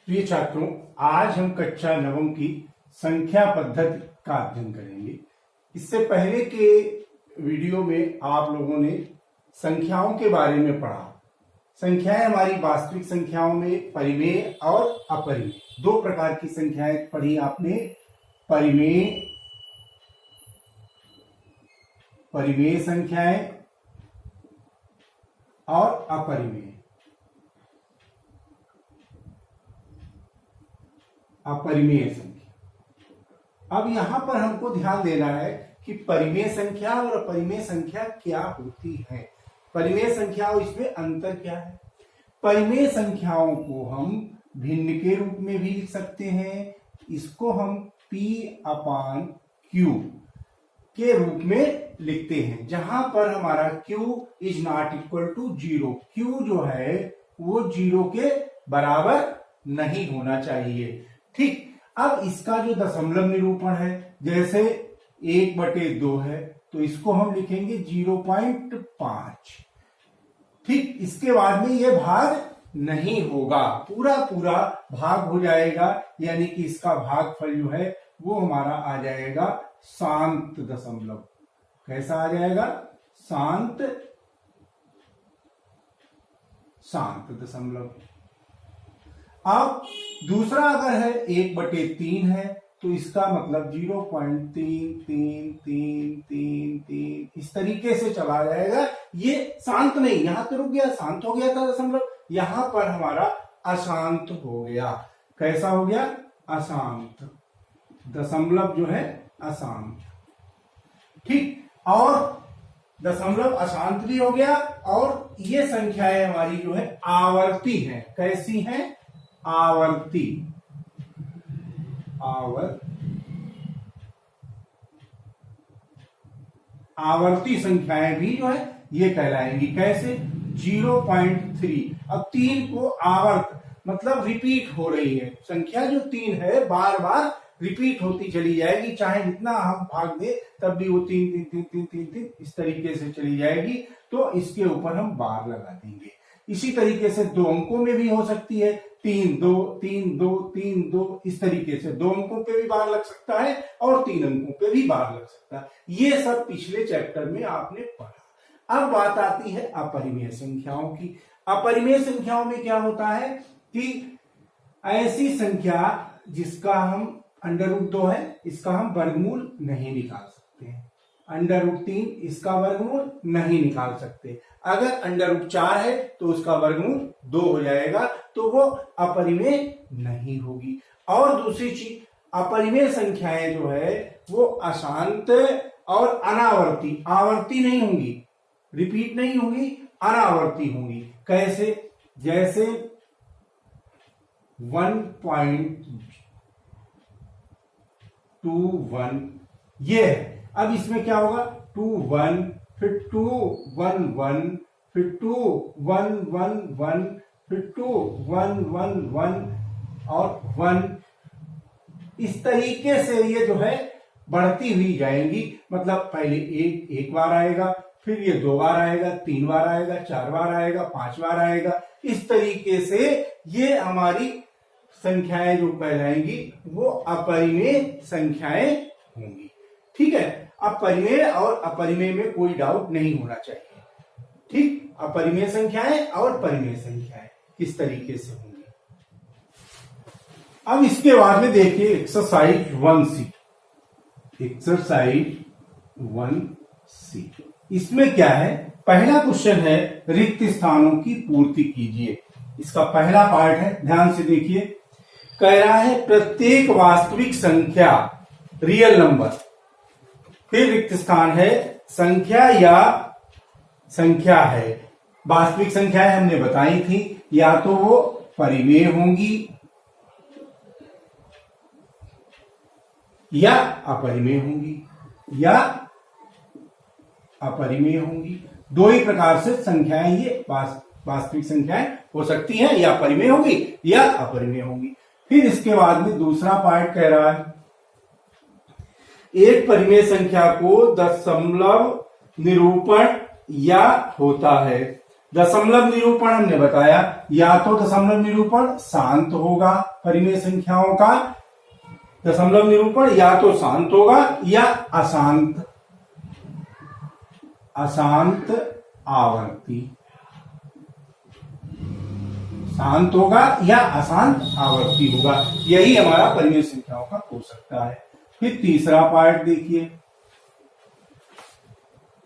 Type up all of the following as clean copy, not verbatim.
प्रिय छात्रों, आज हम कक्षा नवम की संख्या पद्धति का अध्ययन करेंगे। इससे पहले के वीडियो में आप लोगों ने संख्याओं के बारे में पढ़ा। संख्याएं हमारी वास्तविक संख्याओं में परिमेय और अपरिमेय दो प्रकार की संख्याएं पढ़ी आपने। परिमेय संख्याएं और अपरिमेय संख्या। अब यहां पर हमको ध्यान देना है कि परिमेय संख्या और अपरिमेय संख्या क्या होती है। परिमेय संख्या और इसमें अंतर क्या है। परिमेय संख्याओं को हम भिन्न के रूप में भी लिख सकते हैं। इसको हम P/Q के रूप में लिखते हैं, जहां पर हमारा Q is not equal to 0। Q जो है वो 0 के बराबर नहीं होना चाहिए। ठीक, अब इसका जो दशमलव निरूपण है, जैसे 1/2 है तो इसको हम लिखेंगे 0.5। ठीक, इसके बाद में यह भाग नहीं होगा, पूरा भाग हो जाएगा, यानी कि इसका भागफल जो है वो हमारा आ जाएगा शांत दशमलव। कैसा आ जाएगा? शांत दशमलव। अब दूसरा अगर है 1/3 है तो इसका मतलब 0.3333 इस तरीके से चला जाएगा। ये शांत नहीं, यहां तो रुक गया, शांत हो गया था दशमलव, यहां पर हमारा अशांत हो गया। कैसा हो गया? अशांत दशमलव जो है अशांत। ठीक, और दशमलव अशांत भी हो गया। और ये संख्याएं हमारी जो है आवर्ती हैं। कैसी हैं? आवर्ती संख्याएं भी जो है ये कहलाएंगी। कैसे? 0.3। अब 3 को आवर्त मतलब रिपीट हो रही है संख्या, जो 3 है बार बार रिपीट होती चली जाएगी, चाहे जितना हम भाग दे तब भी वो 3 इस तरीके से चली जाएगी। तो इसके ऊपर हम बार लगा देंगे। इसी तरीके से 2 अंकों में भी हो सकती है, 3 2 3 2 3 2 इस तरीके से 2 अंकों पे भी बार लग सकता है और 3 अंकों पे भी बार लग सकता है। ये सब पिछले चैप्टर में आपने पढ़ा। अब बात आती है अपरिमेय संख्याओं की। अपरिमेय संख्याओं में क्या होता है कि ऐसी संख्या जिसका हम √2 है, इसका हम वर्गमूल नहीं निकाल सकते हैं। √3 इसका वर्गमूल नहीं निकाल सकते। अगर √4 है तो उसका वर्गमूल 2 हो जाएगा, तो वो अपरिमेय नहीं होगी। और दूसरी चीज, अपरिमेय संख्याएं जो है वो अशांत और अनावर्ती, आवर्ती नहीं होंगी, रिपीट नहीं होंगी, अनावर्ती होंगी। कैसे? जैसे 1.21 ये है। अब इसमें क्या होगा? 2 1 फिर 2 1 1 फिर 2 1 1 1 फिर 2 1 1 1 और 1, इस तरीके से ये जो है बढ़ती हुई जाएंगी। मतलब पहले एक बार आएगा, फिर ये 2 बार आएगा, 3 बार आएगा, 4 बार आएगा, 5 बार आएगा। इस तरीके से ये हमारी संख्याएं जो कहलाएंगी वो अपरिमेय संख्याएं होंगी। ठीक है, अब परिमेय और अपरिमेय में कोई डाउट नहीं होना चाहिए। ठीक, अपरिमेय संख्याएं और परिमेय संख्याएं किस तरीके से होंगी। अब इसके बाद में देखिए एक्सरसाइज 1C। एक्सरसाइज 1C इसमें क्या है? पहला क्वेश्चन है रिक्त स्थानों की पूर्ति कीजिए। इसका पहला पार्ट है, ध्यान से देखिए। कह रहा है प्रत्येक वास्तविक संख्या रियल नंबर, फिर रिक्त स्थान है संख्या या संख्या है। वास्तविक संख्याएं हमने बताई थी, या तो वो परिमेय होंगी या अपरिमेय होंगी, दो ही प्रकार से संख्याएं ये वास्तविक संख्याएं हो सकती हैं, या परिमेय होंगी या अपरिमेय होंगी। फिर इसके बाद में दूसरा पार्ट कह रहा है एक परिमेय संख्या को दशमलव निरूपण या होता है। दशमलव निरूपण हमने बताया, या तो दशमलव निरूपण शांत होगा परिमेय संख्याओं का, दशमलव निरूपण या तो शांत होगा या अशांत आवर्ती, शांत होगा या अशांत आवर्ती होगा। यही हमारा परिमेय संख्याओं का हो सकता है। फिर तीसरा पार्ट देखिए,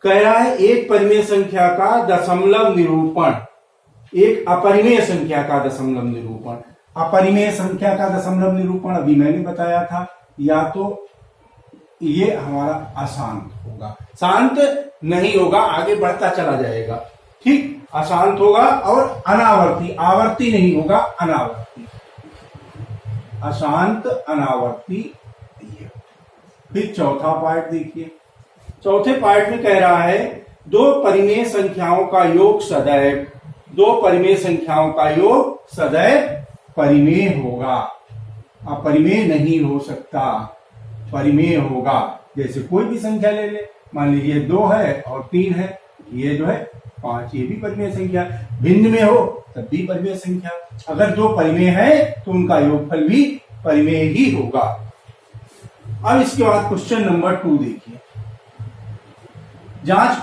कह रहा है एक परिमेय संख्या का दशमलव निरूपण, एक अपरिमेय संख्या का दशमलव निरूपण। अपरिमेय संख्या का दशमलव निरूपण अभी मैंने बताया था, या तो ये हमारा अशांत होगा, शांत नहीं होगा, आगे बढ़ता चला जाएगा, ठीक, अशांत होगा, और अनावर्ती, आवर्ती नहीं होगा, अनावर्ती, अशांत अनावर्ती। फिर चौथा पार्ट देखिए, चौथे पार्ट में कह रहा है दो परिमेय संख्याओं का योग सदैव, दो परिमेय संख्याओं का योग सदैव परिमेय होगा, अपरिमेय नहीं हो सकता, परिमेय होगा। जैसे कोई भी संख्या ले ले, मान लीजिए 2 है और 3 है, ये जो है 5, ये भी परिमेय संख्या, भिन्न में हो तब भी परिमेय संख्या। अगर 2 परिमेय है तो उनका योगफल भी परिमेय ही होगा। अब इसके बाद क्वेश्चन नंबर 2 देखिए, जांच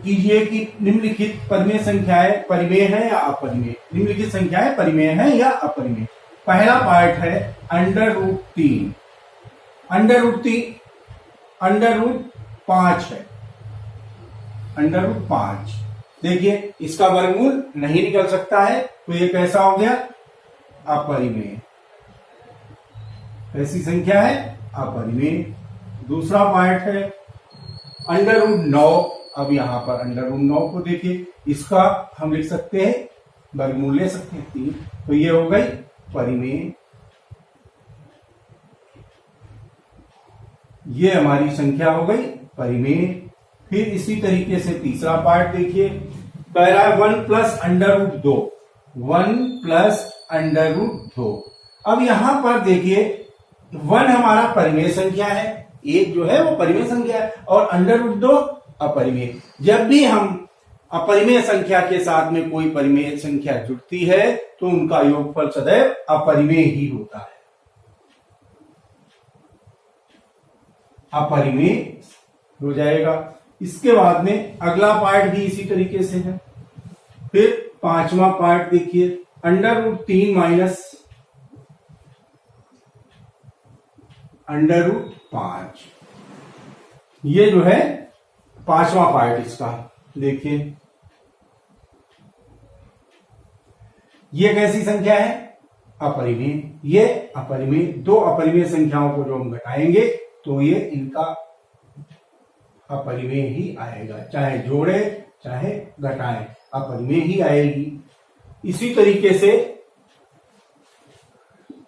कीजिए कि निम्नलिखित परिमेय संख्याएं परिमेय है या अपरिमेय, निम्नलिखित संख्याएं परिमेय है या अपरिमेय। पहला पार्ट है √3, √5 है, √5। देखिए इसका वर्गमूल नहीं निकल सकता है, तो ये कैसा हो गया, अपरिमेय, ऐसी संख्या है अपरिमेय। दूसरा पार्ट है √9, अब यहां पर √9 को देखिए, इसका हम लिख सकते हैं, वर्गमूल ले सकते हैं 3, तो ये हो गई परिमेय, ये हमारी संख्या हो गई परिमेय। फिर इसी तरीके से तीसरा पार्ट देखिए, कह रहा है 1 + √2, 1 + √2। अब यहां पर देखिए 1 हमारा परिमेय संख्या है, एक जो है वो परिमेय संख्या है, और √2 अपरिमेय। जब भी हम अपरिमेय संख्या के साथ में कोई परिमेय संख्या जुड़ती है तो उनका योगफल सदैव अपरिमेय ही होता है, अपरिमेय हो जाएगा। इसके बाद में अगला पार्ट भी इसी तरीके से है। फिर पांचवा पार्ट देखिए, √3 - √5, ये जो है पांचवा पार्ट इसका। देखिए ये कैसी संख्या है, अपरिमेय, ये अपरिमेय। दो अपरिमेय संख्याओं को जो हम घटाएंगे तो ये इनका अपरिमेय ही आएगा, चाहे जोड़े चाहे घटाएं, अपरिमेय ही आएगी। इसी तरीके से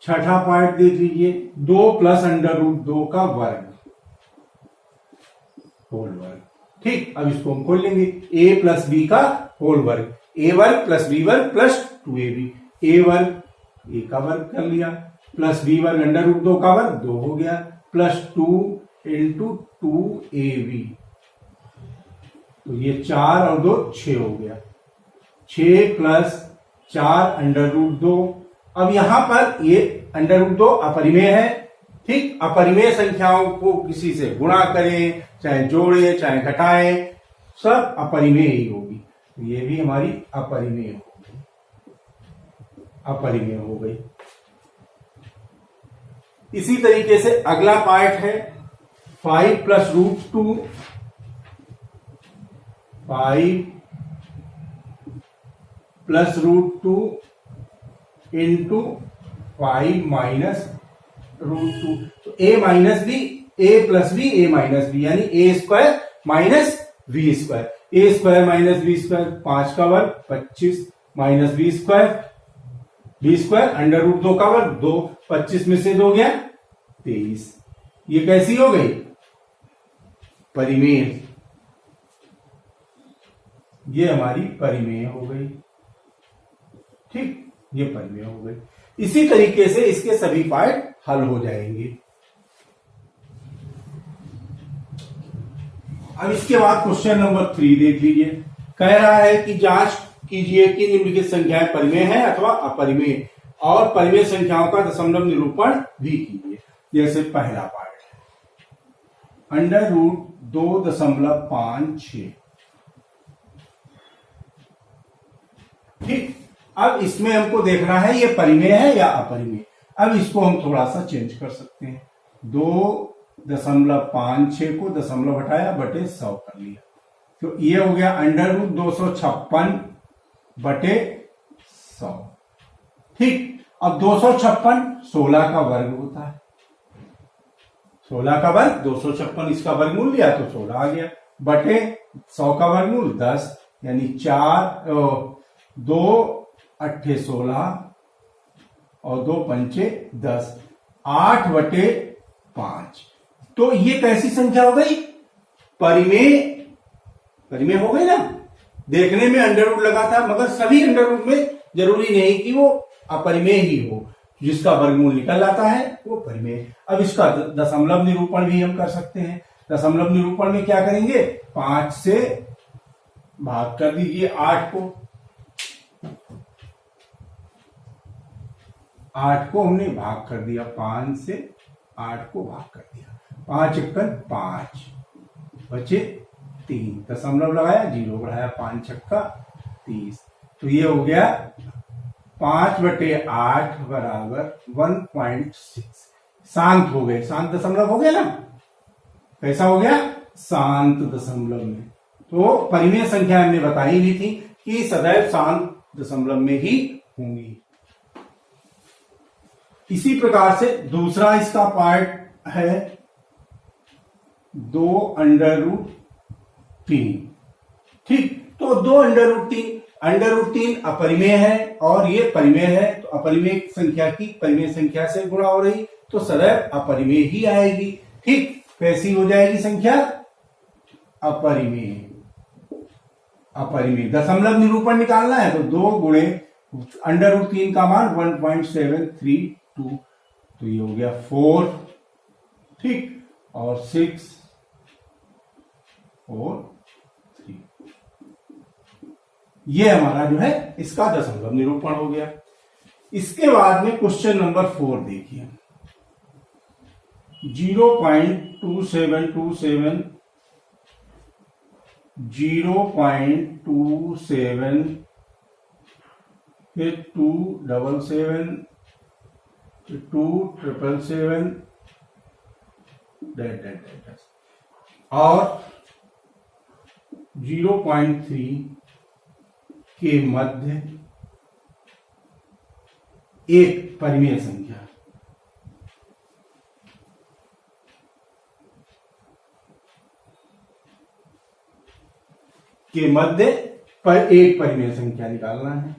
छठा पार्ट देख लीजिए, 2 + √2 का वर्ग, होल वर्ग, ठीक। अब इसको हम खोल लेंगे, a + b का होल वर्ग, a वर्ग + b वर्ग + 2ab, a वर्ग a का वर्ग कर लिया, प्लस b वर्ग √2 का वर्ग 2 हो गया, +2 × 2ab, तो ये 4 और 2 6 हो गया, 6 + 4 √2। अब यहां पर ये √2 अपरिमेय है, ठीक। अपरिमेय संख्याओं को किसी से गुणा करें, चाहे जोड़े चाहे घटाएं, सब अपरिमेय ही होगी। ये भी हमारी अपरिमेय होगी, अपरिमेय हो गई। इसी तरीके से अगला पार्ट है 5 + √2, 5 + √2 × 5 - √2, तो a - b, a + b, a - b, यानी a² - b², a² - b², 5 का वर्ग 25 - b², b² √2 का वर्ग 2, 25 में से 2 गया 23। ये कैसी हो गई, परिमेय, ये हमारी परिमेय हो गई, ठीक, ये परिमेय हो गई। इसी तरीके से इसके सभी पार्ट हल हो जाएंगे। अब इसके बाद क्वेश्चन नंबर 3 देख लीजिए, कह रहा है कि जांच कीजिए कि निम्नलिखित संख्याएं परिमेय है अथवा अपरिमेय, और परिमेय संख्याओं का दशमलव निरूपण भी कीजिए। जैसे पहला पार्ट अंडर रूट 2.56। ठीक, अब इसमें हमको देखना है ये परिमेय है या अपरिमेय। अब इसको हम थोड़ा सा चेंज कर सकते हैं। 2.56 को दशमलव हटाया बटे 100 कर लिया, तो ये हो गया अंडर रूट 256 बटे 100। ठीक, अब 256 16 का वर्ग होता है। 16 का वर्ग 256, इसका वर्गमूल लिया तो 16 आ गया, बटे 100 का वर्गमूल 10, यानी 2 8 16 और 2 पंचे 10, 8 बटे 5। तो ये कैसी संख्या हो गई? परिमेय, परिमेय हो गई ना। देखने में अंडर रूट लगा था, मगर सभी अंडर रूट में जरूरी नहीं कि वो अपरिमेय ही हो, जिसका वर्गमूल निकल आता है वो परिमेय। अब इसका दशमलव निरूपण भी हम कर सकते हैं। दशमलव निरूपण में क्या करेंगे? 5 से भाग कर दीजिए 8 को। 8 को हमने भाग कर दिया, 5 से 8 को भाग कर दिया, 5 × 5 बचे 3, दशमलव लगाया, 0 बढ़ाया, 5 छक्का 30। तो ये हो गया 5 बटे 8 बराबर 1.6। शांत हो गए, शांत दशमलव हो गया ना। कैसा हो गया? शांत दशमलव में। तो परिमेय संख्या हमने बताई भी थी कि सदैव शांत दशमलव में ही होंगी। इसी प्रकार से दूसरा इसका पार्ट है 2 अंडर रूट 3। ठीक, तो 2 अंडर रूट 3 अपरिमेय है और ये परिमेय है, तो अपरिमेय संख्या की परिमेय संख्या से गुणा हो रही, तो सदैव अपरिमेय ही आएगी। ठीक, कैसी हो जाएगी संख्या? अपरिमेय। अपरिमेय दशमलव निरूपण निकालना है तो 2 गुणे अंडर रूट 3 का मान 1.732, तो ये हो गया 4। ठीक, और 6 और 3, ये हमारा जो है इसका दशमलव निरूपण हो गया। इसके बाद में क्वेश्चन नंबर 4 देखिए। 0.2727 0.27 फिर 277 फिर 277 और 0.3 के मध्य एक परिमेय संख्या। के मध्य पर एक परिमेय संख्या निकालना है।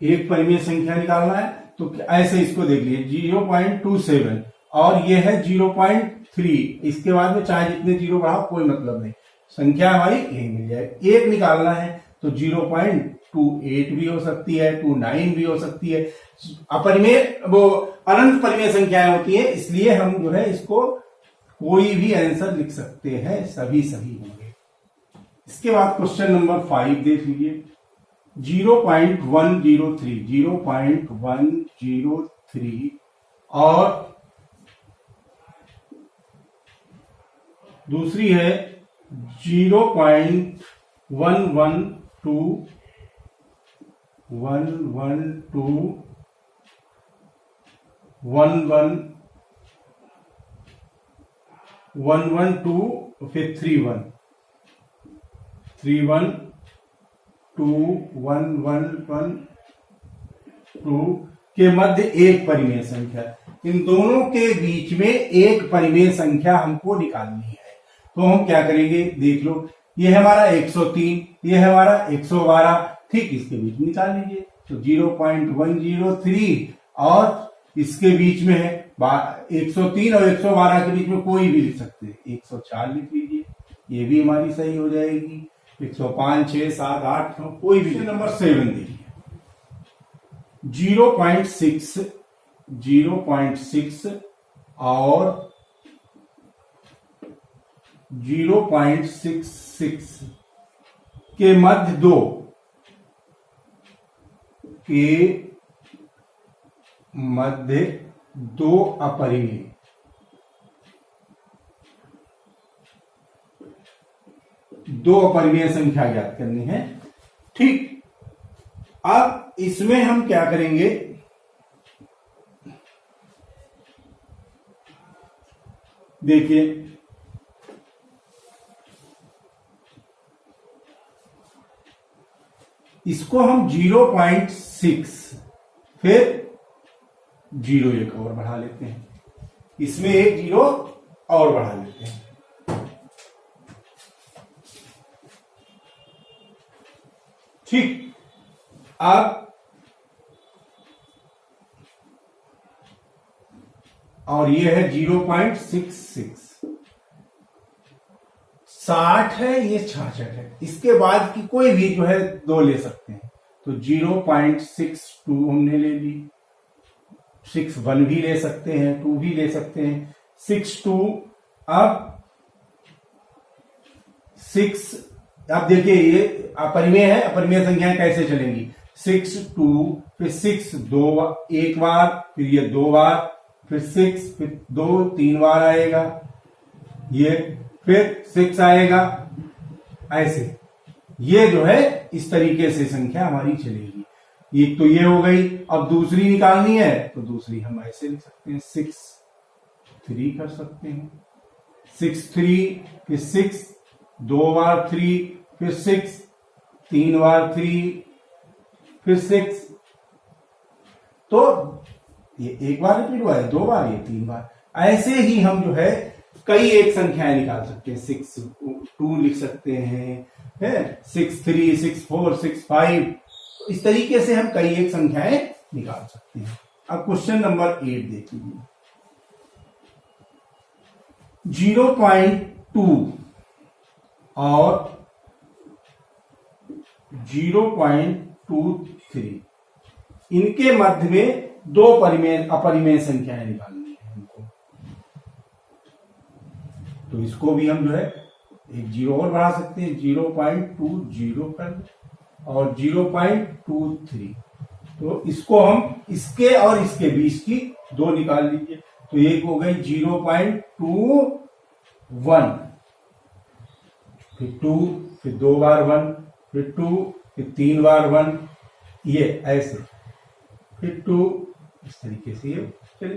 एक परिमेय संख्या निकालना है तो ऐसे इसको देख लीजिए 0.27 और ये है 0.3। इसके बाद में चाहे जितने जीरो बढ़ाओ कोई मतलब नहीं, संख्या हमारी एक मिल जाए। एक निकालना है तो 0.28 भी हो सकती है, 29 भी हो सकती है। अपरिमेय वो अनंत परिमेय संख्याएं होती है, इसलिए हम जो है इसको कोई भी आंसर लिख सकते हैं, सभी सही होंगे। इसके बाद क्वेश्चन नंबर 5 देख लीजिए। 0.103 और दूसरी है 0.112 फिर 31 2 1 1 1 2 के मध्य एक परिमेय संख्या। इन दोनों के बीच में एक परिमेय संख्या हमको निकालनी है। तो हम क्या करेंगे, देख लो, ये है हमारा 103, ये है हमारा 112। ठीक, इसके बीच में निकाल लीजिए। तो 0.103 और इसके बीच में है 103 और 112 के बीच में कोई भी लिख सकते हैं, 104 लिख लीजिए, ये भी हमारी सही हो जाएगी। 105 6 7 8 9 कोई भी। नंबर 7 देखिए। 0.6 और 0.66 के मध्य दो अपरिमेय संख्या ज्ञात करनी है। ठीक, अब इसमें हम क्या करेंगे, देखिए इसको हम 0.6 फिर 0 एक और बढ़ा लेते हैं, इसमें एक 0 और बढ़ा लेते हैं। ठीक, अब और ये है 0.66, 60 है, ये 66 है। इसके बाद की कोई भी जो है दो ले सकते हैं, तो 0.62 हमने ले ली, 61 भी ले सकते हैं, 2 भी ले सकते हैं, 62। अब 6, अब देखिए ये अपरिमेय है, अपरिमेय संख्याएं कैसे चलेंगी, 6 2 फिर 6 2 एक बार, फिर ये 2 बार, फिर 6 फिर 2 3 बार आएगा, ये फिर 6 आएगा, ऐसे ये जो है इस तरीके से संख्या हमारी चलेगी। एक तो ये हो गई। अब दूसरी निकालनी है तो दूसरी हम ऐसे लिख सकते हैं, 6 3 कर सकते हैं, 6 3 फिर 6 2 बार 3 फिर 6 3 बार 3 फिर 6, तो ये एक बार रिपीट हुआ है, 2 बार, ये 3 बार। ऐसे ही हम जो है कई एक संख्याएं निकाल सकते हैं, 6 2 लिख सकते हैं, 6 3 6 4 6 5, इस तरीके से हम कई एक संख्याएं निकाल सकते हैं। अब क्वेश्चन नंबर 8 देखिए, 0.2 और 0.23 इनके मध्य में दो अपरिमेय संख्याएं निकालनी है हमको, तो इसको भी हम जो है एक 0 और बढ़ा सकते हैं, 0.20 कर और 0.23, तो इसको हम इसके और इसके बीच की दो निकाल लीजिए, तो एक हो गई 0.21, फिर 2 फिर 2 बार 1 फिर 2 फिर 3 बार 1, ये ऐसे फिर 2, इस तरीके से ये चले।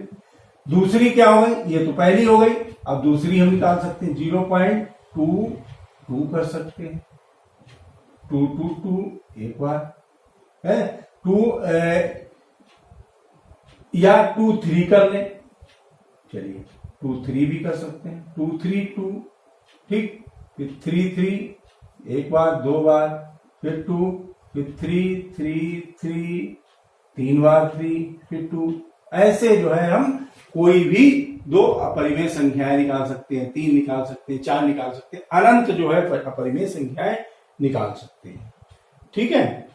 दूसरी क्या हो गई, ये तो पहली हो गई, अब दूसरी हम निकाल सकते हैं, 0.22 कर सकते हैं, 2 2 2 एक बार है, 2 या 2 3 कर लें, चलिए 2 3 भी कर सकते हैं, 2 3 2, ठीक, फिर 3 3 एक बार 2 बार, फिर 2 फिर 3 3 3 3 बार 3 फिर 2, ऐसे जो है हम कोई भी दो अपरिमेय संख्याएं निकाल सकते हैं, 3 निकाल सकते हैं, 4 निकाल सकते हैं, अनंत जो है अपरिमेय संख्याएं निकाल सकते हैं। ठीक है,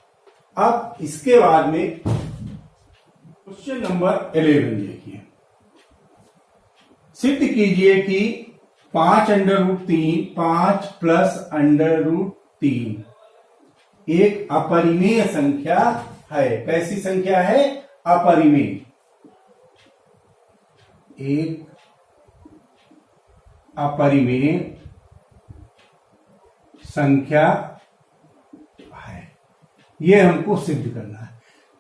अब इसके बाद में क्वेश्चन नंबर 11 देखिए, सिद्ध कीजिए कि 5√3 5 प्लस √3 एक अपरिमेय संख्या है। कैसी संख्या है, अपरिमेय, एक अपरिमेय संख्या है, ये हमको सिद्ध करना है।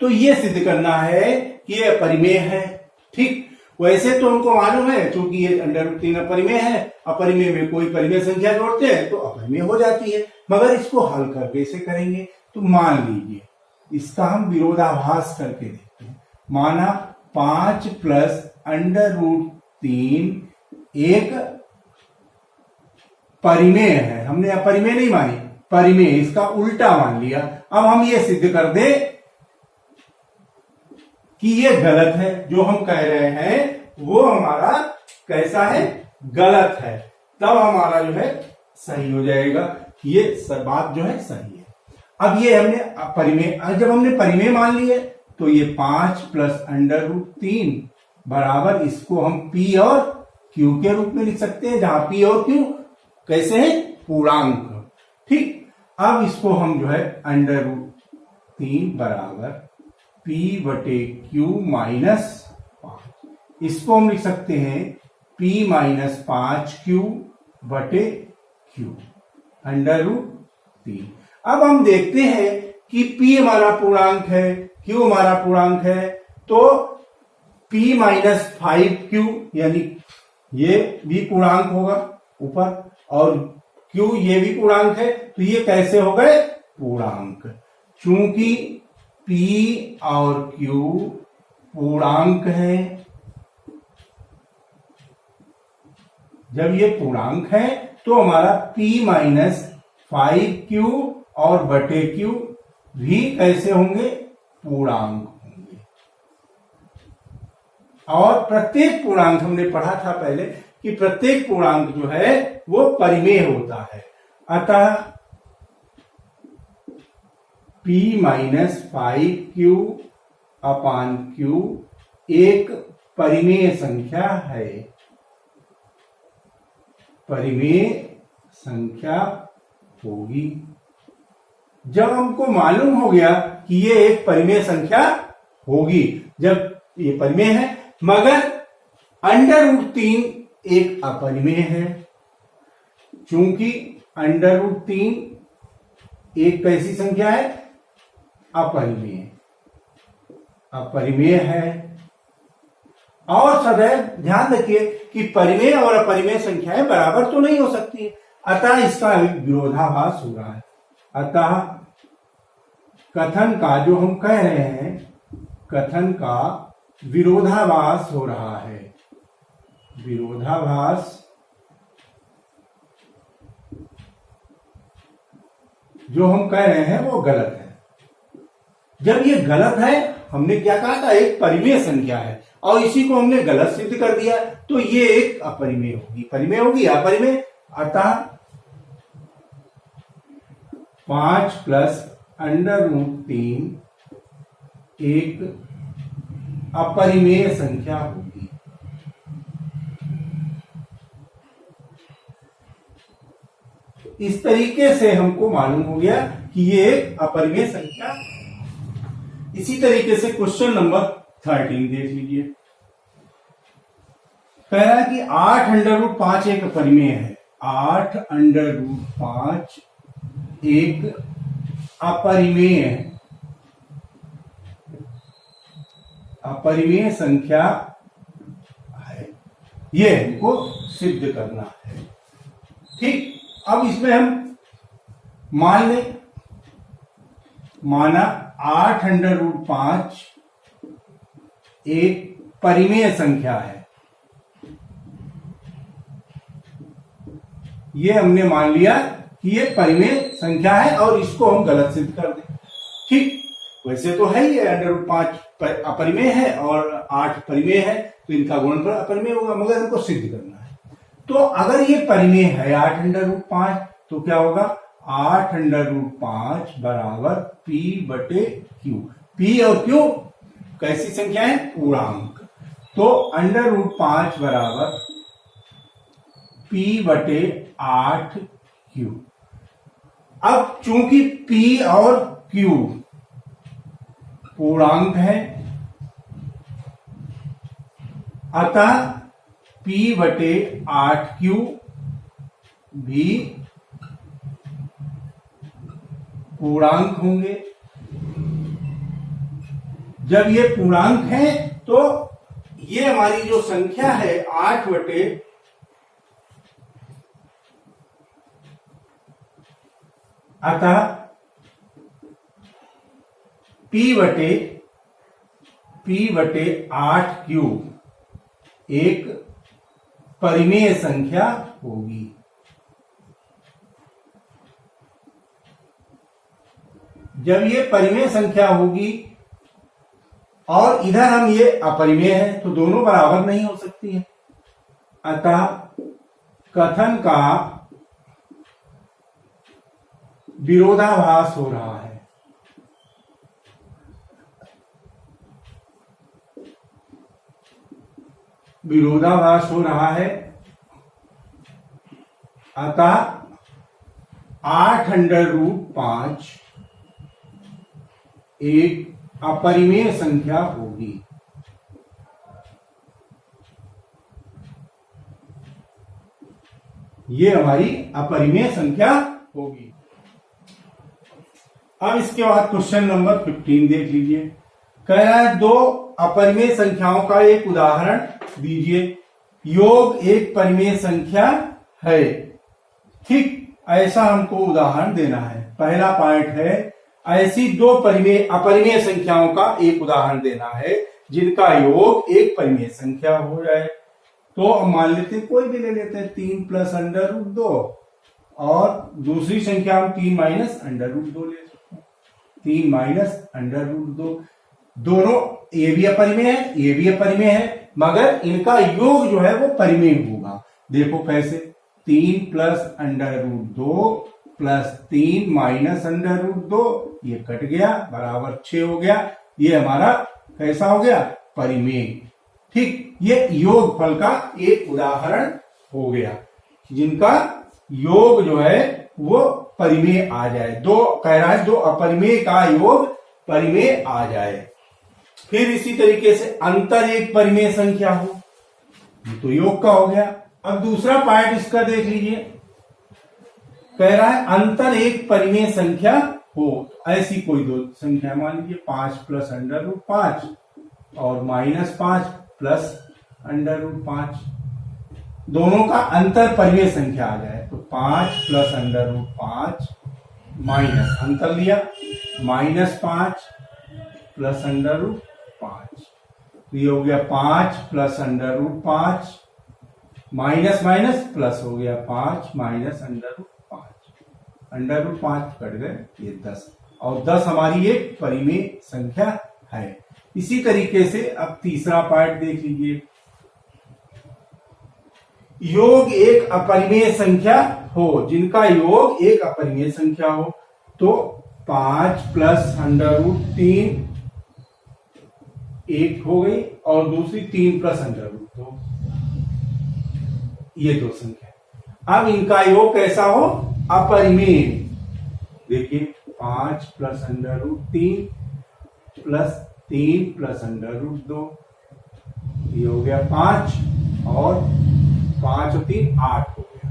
तो ये सिद्ध करना है कि ये अपरिमेय है। ठीक, वैसे तो हमको मालूम है क्योंकि ये √3 अपरिमेय है, अपरिमेय में कोई परिमेय संख्या जोड़ते हैं तो अपरिमेय हो जाती है, मगर इसको हल करके कैसे करेंगे, तो मान लीजिए इसका हम विरोधाभास करके देखते हैं। माना 5 प्लस √3 एक परिमेय है, हमने अपरिमेय नहीं मानी, परिमेय, इसका उल्टा मान लिया। अब हम ये सिद्ध कर दे कि ये गलत है, जो हम कह रहे हैं वो हमारा कैसा है, गलत है, तब हमारा जो है सही हो जाएगा, ये बात जो है सही है। अब ये हमने परिमेय, जब हमने परिमेय मान लिए तो ये 5 प्लस √3 बराबर, इसको हम P और Q के रूप में लिख सकते हैं, जहां P और Q कैसे है, पूर्णांक। ठीक, अब इसको हम जो है अंडर रूट 3 बराबर पी बटे क्यू माइनस 5, इसको हम लिख सकते हैं p माइनस 5q बटे क्यू अंडर रूट 3। अब हम देखते हैं कि p हमारा पूर्णांक है, q हमारा पूर्णांक है, तो p माइनस 5q यानी ये भी पूर्णांक होगा ऊपर, और q ये भी पूर्णांक है, तो ये कैसे हो गए, पूर्णांक। चूंकि p और q पूर्णांक है, जब ये पूर्णांक है तो हमारा p माइनस 5q और बटे q भी कैसे होंगे, पूर्णांक होंगे। और प्रत्येक पूर्णांक हमने पढ़ा था पहले कि प्रत्येक पूर्णांक जो है वो परिमेय होता है, अतः p माइनस 5q अपान q एक परिमेय संख्या है, परिमेय संख्या होगी। जब हमको मालूम हो गया कि ये एक परिमेय संख्या होगी, जब ये परिमेय है, मगर अंडर रूट 3 एक अपरिमेय है, चूंकि अंडर रूट 3 एक कैसी संख्या है, अपरिमेय, अपरिमेय है। और सदैव ध्यान रखिए कि परिमेय और अपरिमेय संख्याएं बराबर तो नहीं हो सकती, अतः इसका विरोधाभास हो रहा है। अतः कथन का जो हम कह रहे हैं, कथन का विरोधाभास हो रहा है, विरोधाभास जो हम कह रहे हैं वो गलत है। जब ये गलत है, हमने क्या कहा था, एक परिमेय संख्या है, और इसी को हमने गलत सिद्ध कर दिया, तो ये एक अपरिमेय होगी, परिमेय होगी अपरिमेय। अतः 5 प्लस अंडर रूट 3 एक अपरिमेय संख्या होगी। इस तरीके से हमको मालूम हो गया कि ये एक अपरिमेय संख्या। इसी तरीके से क्वेश्चन नंबर 13 देख लीजिए। कह रहा है कि 8 अंडर रूट 5 एक अपरिमेय है, 8 अंडर रूट 5 एक अपरिमेय है, अपरिमेय संख्या है, ये हमको सिद्ध करना है। ठीक, अब इसमें हम मान लें, माना 8 अंडर रूट 5 एक परिमेय संख्या है, ये हमने मान लिया कि ये परिमेय संख्या है और इसको हम गलत सिद्ध कर दें। ठीक, वैसे तो है ही अंडर रूट 5 अपरिमेय है और 8 परिमेय है, तो इनका गुणनफल अपरिमेय होगा, मगर हमको सिद्ध करना है। तो अगर ये परिमेय है 8 अंडर रूट 5, तो क्या होगा, 8 अंडर रूट 5 बराबर p बटे q। p और q कैसी संख्या है, पूर्णांक, तो अंडर रूट 5 बराबर p बटे 8q। अब चूंकि p और q पूर्णांक है, अतः p बटे 8q भी पूर्णांक होंगे। जब ये पूर्णांक है तो ये हमारी जो संख्या है 8 बटे अतः p बटे 8q एक परिमेय संख्या होगी। जब ये परिमेय संख्या होगी और इधर हम ये अपरिमेय है, तो दोनों बराबर नहीं हो सकती है, अतः कथन का विरोधाभास हो रहा है। विरोधाभास हो रहा है, अतः 8√5 एक अपरिमेय संख्या होगी। ये हमारी अपरिमेय संख्या होगी। अब इसके बाद क्वेश्चन नंबर 15 देख लीजिए। कह रहा है दो अपरिमेय संख्याओं का एक उदाहरण दीजिए। योग एक परिमेय संख्या है। ठीक ऐसा हमको उदाहरण देना है। पहला पार्ट है ऐसी दो अपरिमेय संख्याओं का एक उदाहरण देना है जिनका योग एक परिमेय संख्या हो जाए। तो अब मान लेते हैं कोई भी ले लेते हैं 3 + √2 और दूसरी संख्या हम 3 - √2 ले सकते हैं। 3 - √2 दोनों ये भी अपरिमेय है, ये भी अपरिमेय है, मगर इनका योग जो है वो परिमेय होगा। देखो कैसे 3 + √2 + 3 - √2 ये कट गया बराबर 6 हो गया। ये हमारा कैसा हो गया? परिमेय। ठीक, ये योगफल का एक उदाहरण हो गया जिनका योग जो है वो परिमेय आ जाए। दो कह रहा है दो अपरिमेय का योग परिमेय आ जाए। फिर इसी तरीके से अंतर एक परिमेय संख्या हो, तो योग का हो गया। अब दूसरा पार्ट इसका देख लीजिए। कह रहा है अंतर एक परिमेय संख्या हो। ऐसी कोई दो संख्या मान लीजिए 5 + √5 और -5 + √5 दोनों का अंतर परिमेय संख्या आ जाए। तो 5 + √5 माइनस अंतर लिया -5 + √5 ये हो गया 5 + √5 माइनस माइनस प्लस हो गया 5 - √5 √5 कट गए ये 10 और 10 हमारी एक परिमेय संख्या है। इसी तरीके से अब तीसरा पार्ट देख लीजिए। योग एक अपरिमेय संख्या हो जिनका योग एक अपरिमेय संख्या हो। तो 5 + √3 एक हो गई और दूसरी 3 + √2 ये दो संख्या। अब इनका योग कैसा हो? अपरिमेय। देखिए 5 + √3 + 3 + √2 ये हो गया 5 और 5 और 3 8 हो गया।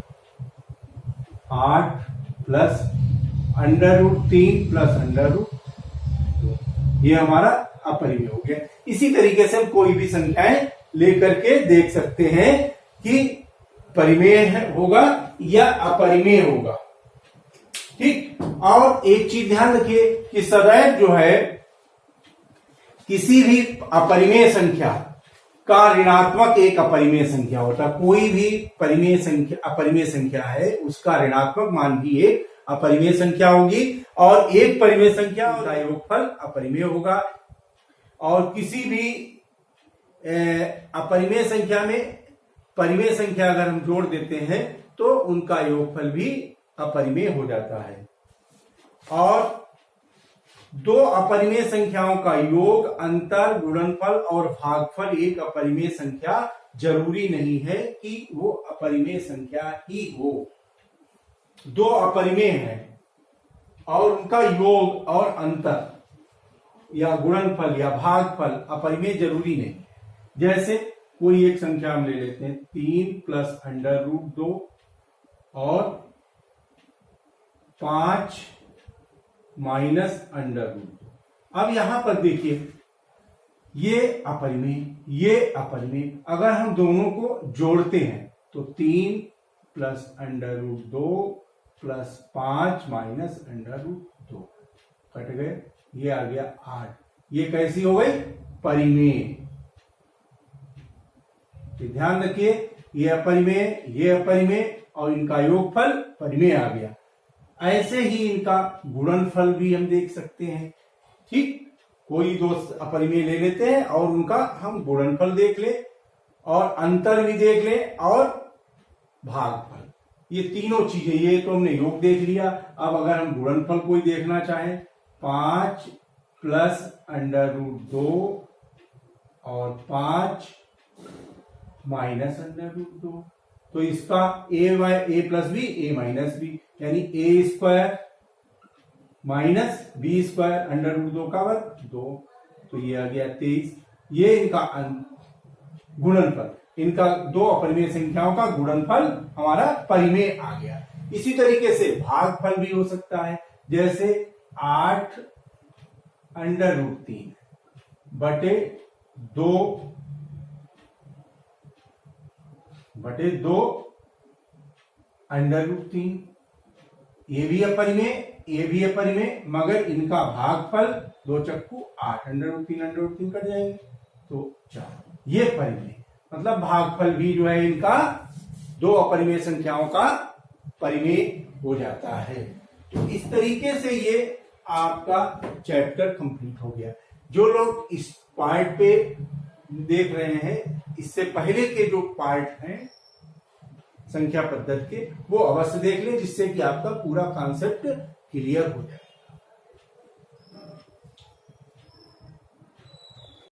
8 + √3 + √2 ये हमारा अपरिमेय हो गया। इसी तरीके से हम कोई भी संख्याएं लेकर के देख सकते हैं कि परिमेय होगा या अपरिमेय होगा। ठीक, और एक चीज ध्यान रखिए कि सदैव जो है किसी भी अपरिमेय संख्या का ऋणात्मक एक अपरिमेय संख्या होता है। कोई भी परिमेय संख्या अपरिमेय संख्या है उसका ऋणात्मक मान भी एक अपरिमेय संख्या होगी और एक परिमेय संख्या का योगफल अपरिमेय होगा। और किसी भी अपरिमेय संख्या में परिमेय संख्या अगर हम जोड़ देते हैं तो उनका योगफल भी अपरिमेय हो जाता है। और दो अपरिमेय संख्याओं का योग, अंतर, गुणनफल और भागफल एक अपरिमेय संख्या जरूरी नहीं है कि वो अपरिमेय संख्या ही हो। दो अपरिमेय हैं और उनका योग और अंतर या गुणनफल या भागफल अपरिमेय जरूरी नहीं। जैसे कोई एक संख्या हम ले लेते हैं 3 + √2 और 5 - √2। अब यहां पर देखिए ये अपरिमेय ये अपरिमेय। अगर हम दोनों को जोड़ते हैं तो 3 + √2 + 5 - √2 कट गए, ये आ गया 8। ये कैसी हो गई? परिमेय। ध्यान रखिए ये अपरिमेय और इनका योगफल परिमेय आ गया। ऐसे ही इनका गुणनफल भी हम देख सकते हैं। ठीक, कोई दो अपरिमेय ले लेते हैं और उनका हम गुणनफल देख ले और अंतर भी देख ले और भागफल, ये तीनों चीजें। ये तो हमने योग देख लिया। अब अगर हम गुणनफल कोई देखना चाहें 5 + √2 और 5 - √2 तो इसका A plus B A minus B, यानी A square minus B square under root 2 का वर्ग 2, तो ये आ गया 23। ये इनका गुणनफल, इनका दो अपरिमेय संख्याओं का गुणनफल हमारा परिमेय आ गया। इसी तरीके से भागफल भी हो सकता है, जैसे 8 अंडर रूट 3 बटे 2 अंडर रूट 3। ये भी अपरिमेय, मगर इनका भागफल 2 चक्कू 8 अंडर रूट 3 कट जाएंगे तो 4। ये परिमेय, मतलब भागफल भी जो है इनका दो अपरिमेय संख्याओं का परिमेय हो जाता है। तो इस तरीके से ये आपका चैप्टर कंप्लीट हो गया। जो लोग इस पार्ट पे देख रहे हैं, इससे पहले के जो पार्ट हैं संख्या पद्धति के, वो अवश्य देख लें, जिससे कि आपका पूरा कॉन्सेप्ट क्लियर हो जाए।